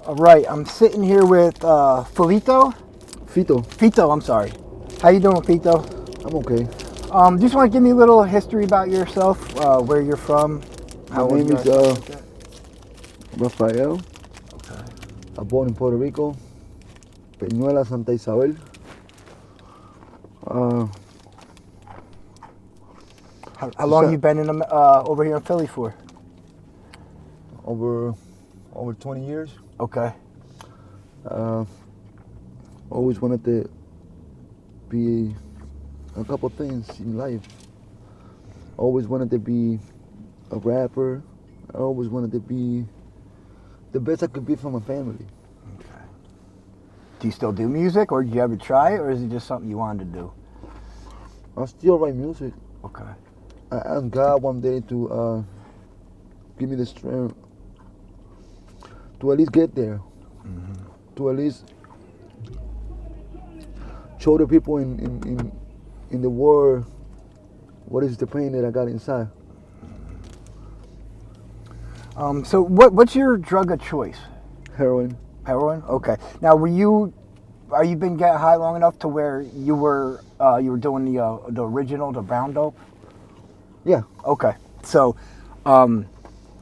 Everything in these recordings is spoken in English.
All right, I'm sitting here with Fito. Fito. I'm sorry. How you doing, Fito? I'm okay. Just want to give me a little history about yourself, where you're from, My how old name you are, is stuff like that. Rafael. Okay. I'm born in Puerto Rico, Peñuela, Santa Isabel. Uh, How long you been in over here in Philly for? over 20 years. Okay. Uh, always wanted to be a couple things in life. Always wanted to be a rapper. I always wanted to be the best I could be for my family. Okay. Do you still do music, or did you ever try it, or is it just something you wanted to do? I still write music. Okay. I asked God one day to give me the strength to at least get there, to at least show the people in the world what is the pain that I got inside. So what's your drug of choice? Heroin. Heroin. Okay. Now, are you been getting high long enough to where you were doing the original, the brown dope? Yeah. Okay. So,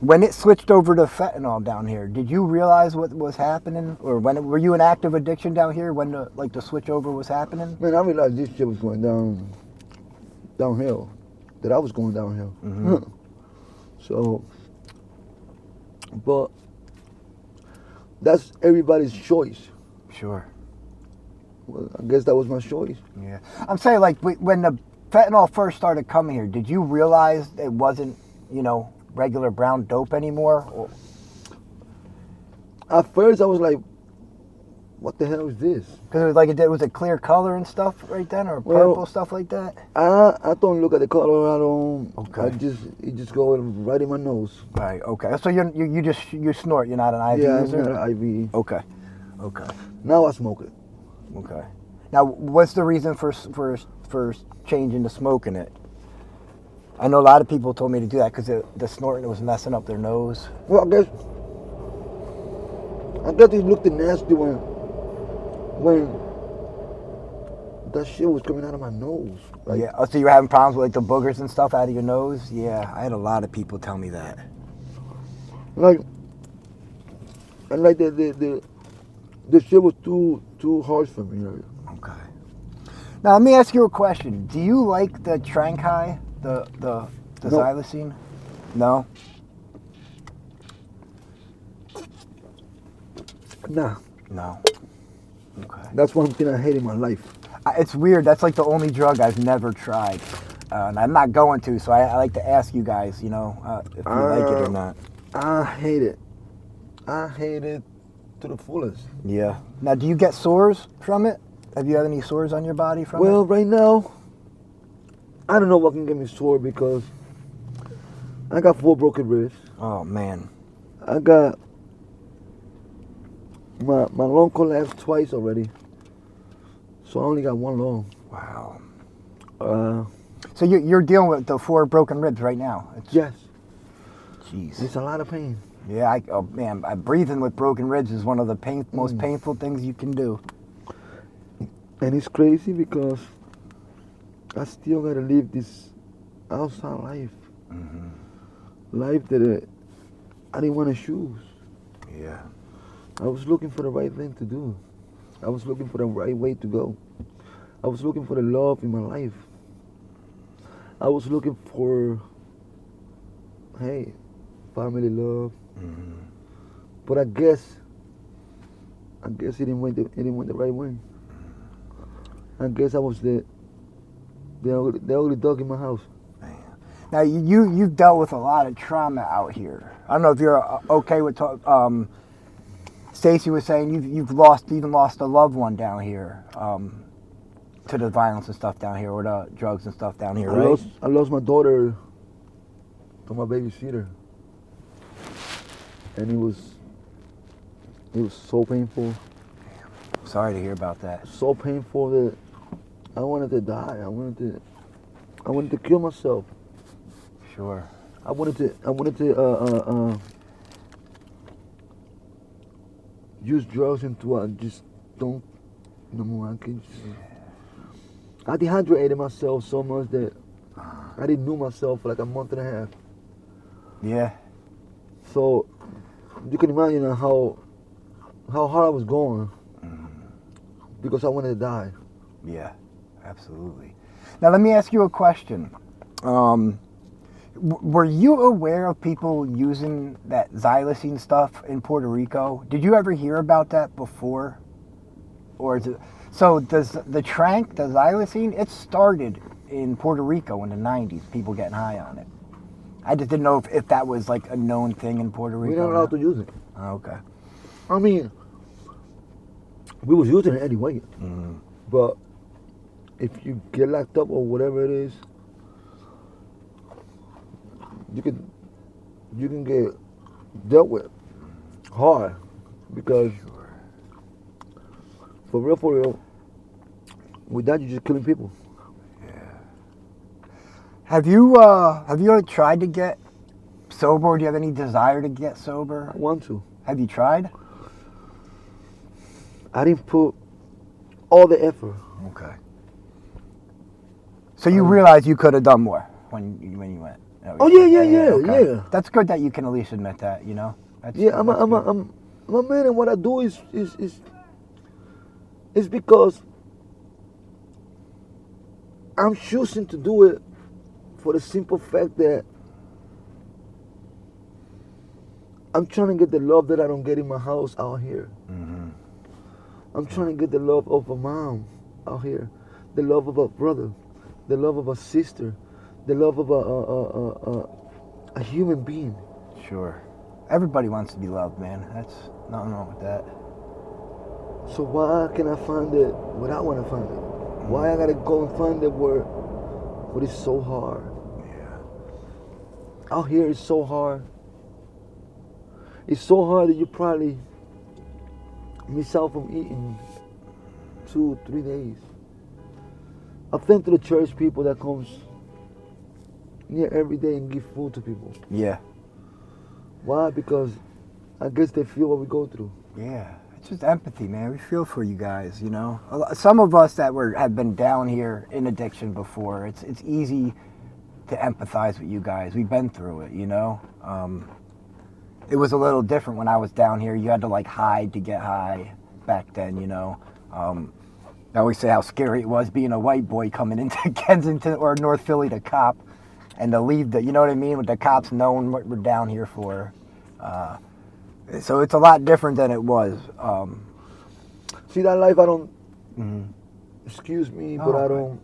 when it switched over to fentanyl down here, did you realize what was happening, or were you in active addiction down here when the switch over was happening? Man, I realized this shit was going downhill, that I was going downhill. Mm-hmm. So, but that's everybody's choice. Sure. Well, I guess that was my choice. Yeah. I'm saying, like, when the fentanyl first started coming here, did you realize it wasn't, regular brown dope anymore? Or... At first, I was like, what the hell is this? Because it was like was it clear color and stuff right then, or purple stuff like that? I don't look at the color. I don't. Okay. It just go right in my nose. Right. Okay. So you snort. You're not an IV yeah, user. I'm not an IV. Okay. Okay. Now I smoke it. Okay. Now, what's the reason for changing to smoking it? I know a lot of people told me to do that because the snorting was messing up their nose. Well, I guess it looked nasty when that shit was coming out of my nose. Like, Yeah. Oh, so you were having problems with like the boogers and stuff out of your nose? Yeah, I had a lot of people tell me that. Like the shit was too harsh for me. Like. Okay. Now let me ask you a question. Do you like the Trankai, the No. xylosine? No. Nah. No. Okay. That's one thing I hate in my life. It's weird. That's like the only drug I've never tried, and I'm not going to. So I like to ask you guys, if you like it or not. I hate it. I hate it to the fullest. Yeah. Now, do you get sores from it? Have you had any sores on your body from it? Well, right now, I don't know what can get me sore because I got 4 broken ribs. Oh man. I got my lung collapsed twice already, so I only got 1 lung. Wow. So you're dealing with the 4 broken ribs right now. Yes. Jeez. It's a lot of pain. Yeah. Breathing with broken ribs is one of the most painful things you can do. And it's crazy because I still gotta live this outside life. Mm-hmm. Life that I didn't want to choose. Yeah. I was looking for the right thing to do. I was looking for the right way to go. I was looking for the love in my life. I was looking for, family love. Mm-hmm. But I guess it didn't went the right way. I guess I was the ugly dog in my house. Man. Now you've dealt with a lot of trauma out here. I don't know if you're okay with Stacy was saying you've even lost a loved one down here to the violence and stuff down here, or the drugs and stuff down here, right? I lost my daughter to my babysitter, and it was so painful. Sorry to hear about that. So painful that I wanted to die. I wanted to kill myself. Sure. I wanted to use drugs until I just don't no more. I dehydrated myself so much that I didn't know myself for like a month and a half. Yeah. So you can imagine how hard I was going because I wanted to die. Yeah, absolutely. Now let me ask you a question. Were you aware of people using that xylazine stuff in Puerto Rico? Did you ever hear about that before? Or is it, so does the trank, the xylazine, it started in Puerto Rico in the 90s, people getting high on it. I just didn't know if that was like a known thing in Puerto Rico. We're not allowed to use it. Oh, okay. I mean, we was using it anyway. But if you get locked up or whatever it is, you can get dealt with hard because for real, with that you're just killing people. Have you ever tried to get sober? Or do you have any desire to get sober? I want to. Have you tried? I didn't put all the effort. Okay. So you realize you could have done more when you went. Oh yeah. That's good that you can at least admit that. You know. That's I'm a man, and what I do is because I'm choosing to do it for the simple fact that I'm trying to get the love that I don't get in my house out here. I'm trying to get the love of a mom out here, the love of a brother, the love of a sister, the love of a human being. Sure. Everybody wants to be loved, man. That's nothing wrong with that. So why can I find it where I want to find it? Why I gotta go and find it where it's so hard? Yeah. Out here it's so hard. It's so hard that you probably miss out from eating 2-3 days. I thank to the church people that comes here every day and give food to people. Yeah. Why? Because I guess they feel what we go through. Yeah. It's just empathy, man. We feel for you guys, you know. Some of us that have been down here in addiction before, it's easy to empathize with you guys. We've been through it, you know. It was a little different when I was down here. You had to like hide to get high back then, you know. I always say how scary it was being a white boy coming into Kensington or North Philly to cop and to leave the, you know what I mean, with the cops knowing what we're down here for. So it's a lot different than it was. See, that life I don't, excuse me, but I don't,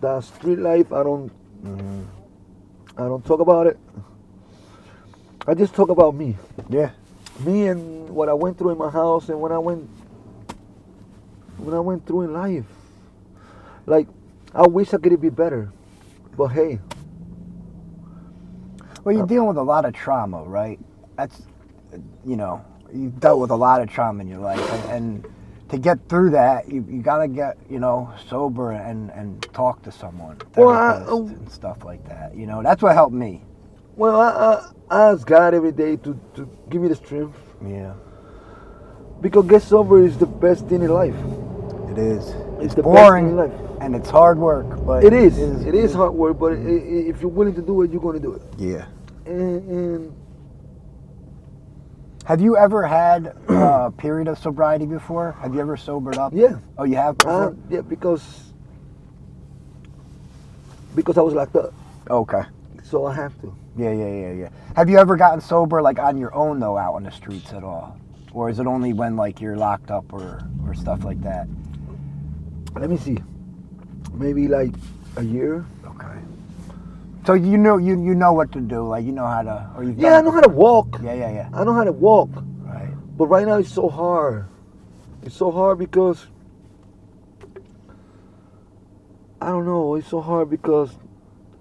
that street life, I don't talk about it. I just talk about me. Yeah. Me and what I went through in my house and when I went through in life. Like, I wish I could be better, but hey. Well, you're dealing with a lot of trauma, right? That's, you know, you've dealt with a lot of trauma in your life, and to get through that, you got to get, you know, sober and talk to someone, and stuff like that. You know, that's what helped me. Well, I ask God every day to give me the strength. Yeah. Because get sober is the best thing in life. It is. It's the boring best thing in life. And it's hard work, but it is hard work. But if you're willing to do it, you're going to do it. Yeah. And have you ever had a period of sobriety before? Have you ever sobered up? Yeah. Oh, you have before? Yeah, because I was locked up. Okay. So I have to. Yeah. Have you ever gotten sober like on your own though, out on the streets at all, or is it only when like you're locked up or stuff like that? Let me see. Maybe like a year. Okay. So you know what to do, like you know how to, or you've I know how to walk. Yeah. I know how to walk. Right. But right now it's so hard. It's so hard because I don't know. It's so hard because,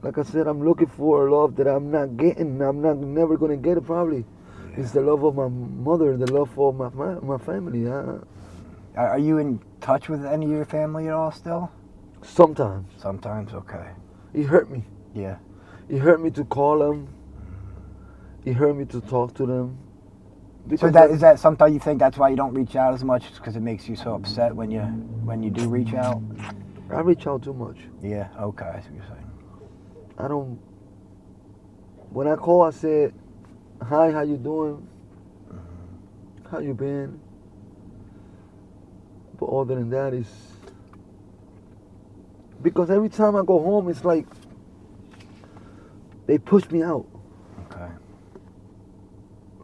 like I said, I'm looking for a love that I'm not getting. I'm never gonna get it probably. Yeah. It's the love of my mother, the love for my family. Are you in touch with any of your family at all still? Sometimes. Sometimes, okay. It hurt me. Yeah. It hurt me to call them. It hurt me to talk to them. So that is that sometimes you think that's why you don't reach out as much, because it makes you so upset when you do reach out? I reach out too much. Yeah. Okay. I see what you're saying. I don't. When I call, I said, "Hi, how you doing? How you been?" But other than that, is because every time I go home, it's like they push me out. Okay.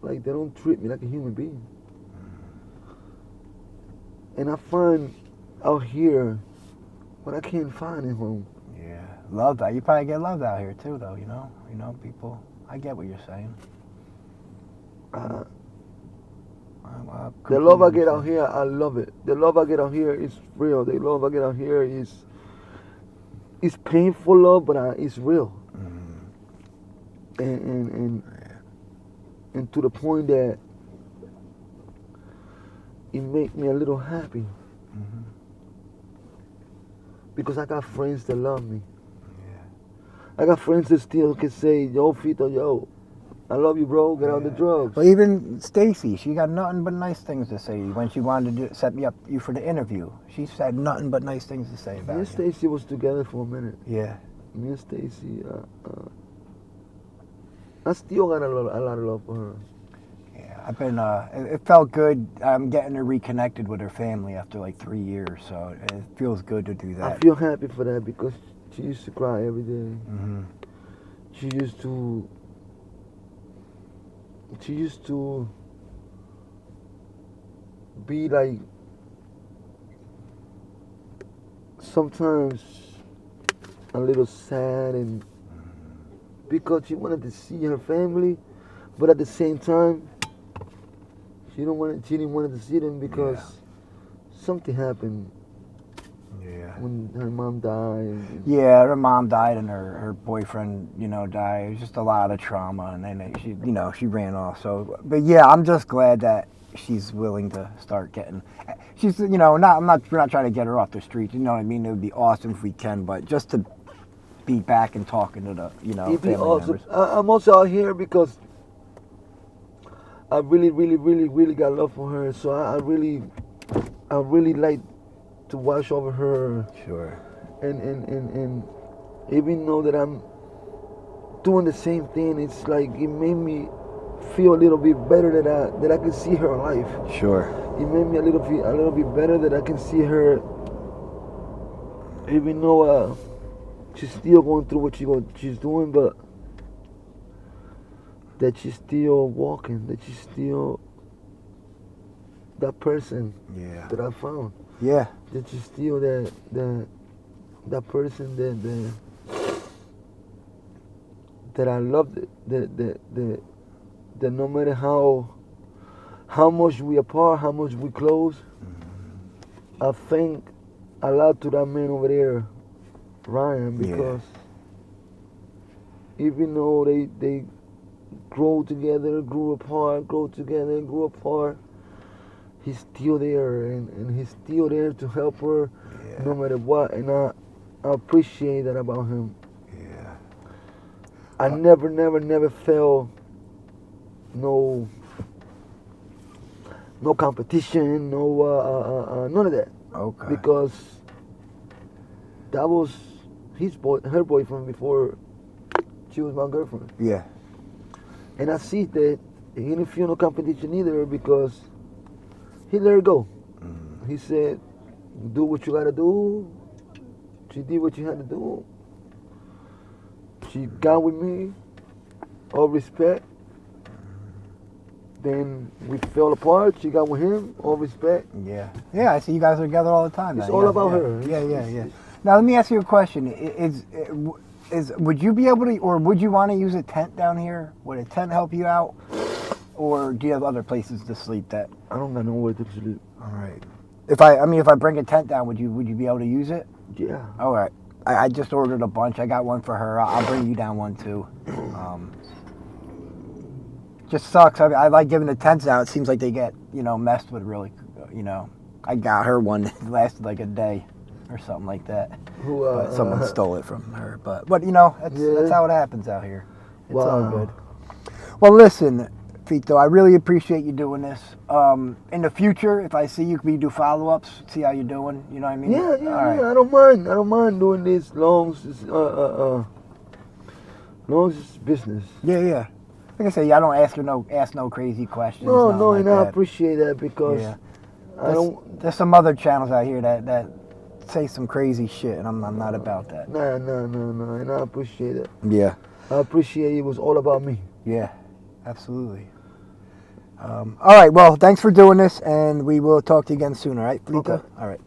Like they don't treat me like a human being. And I find out here what I can't find at home. Yeah. Love that. You probably get loved out here too, though. You know, people. I get what you're saying. The love I get out here, I love it. The love I get out here is real. The love I get out here is painful love, but it's real. And to the point that it makes me a little happy. Because I got friends that love me. I got friends that still can say, "Yo, Fito, yo, I love you, bro. Get out the drugs." Well, even Stacy, she got nothing but nice things to say. When she wanted to set me up you for the interview, she said nothing but nice things to say about Me and you. Stacy was together for a minute. Yeah. Me and Stacy, I still got a lot of love for her. Yeah, I've been. It felt good. I'm getting her reconnected with her family after like 3 years, so it feels good to do that. I feel happy for that because she used to cry every day. She used to be like sometimes a little sad, and because she wanted to see her family, but at the same time she didn't want to see them because something happened. When her mom died. Yeah, her mom died and her boyfriend, died. It was just a lot of trauma, and then she ran off. So, but yeah, I'm just glad that she's willing to start getting. She's, we're not trying to get her off the streets. You know what I mean? It would be awesome if we can, but just to be back and talking to the, It'd be family awesome. members. I'm also out here because I really, really, really, really got love for her. So I really like to watch over her. Sure. And even though that I'm doing the same thing, it's like it made me feel a little bit better that I can see her alive. Sure. It made me a little bit better that I can see her, even though she's still going through what she's doing, but that she's still walking, that she's still that person that I found. Yeah. That she's still that person that I loved, that no matter how much we apart, how much we close, I thank a lot to that man over there, Ryan, because even though they grew together, grew apart, grew together, grew apart, he's still there, and he's still there to help her no matter what, and I appreciate that about him. Yeah. I never felt no competition, none of that. Okay. Because that was her boyfriend before she was my girlfriend. Yeah. And I see that he didn't feel no competition either because he let her go. He said, "Do what you gotta do." She did what she had to do. She got with me, all respect. Then we fell apart. She got with him, all respect. Yeah. Yeah, I see you guys are together all the time. It's now. all about her. Yeah. Now let me ask you a question. Is would you be able to, or would you want to use a tent down here? Would a tent help you out? Or do you have other places to sleep that? I don't got nowhere to sleep. All right. If I bring a tent down, would you be able to use it? Yeah. All right. I just ordered a bunch. I got one for her. I'll bring you down one too. Just sucks. I like giving the tents out. It seems like they get messed with really. I got her one that lasted like a day or something like that. But someone stole it from her. But that's how it happens out here. It's all good. Well, listen, Fito, I really appreciate you doing this. In the future, if I see you, can we do follow-ups, see how you're doing? You know what I mean? Yeah, All right. I don't mind. I don't mind doing this long as it's, long as it's business. Yeah. Like I say, I don't ask no crazy questions. No, nothing like and I that. appreciate that because Yeah. I don't. There's some other channels out here that say some crazy shit, and I'm not about that. Nah, and I appreciate it. Yeah. I appreciate it was all about me. Yeah, absolutely. All right, well, thanks for doing this, and we will talk to you again soon, all right, Fito? Okay. All right.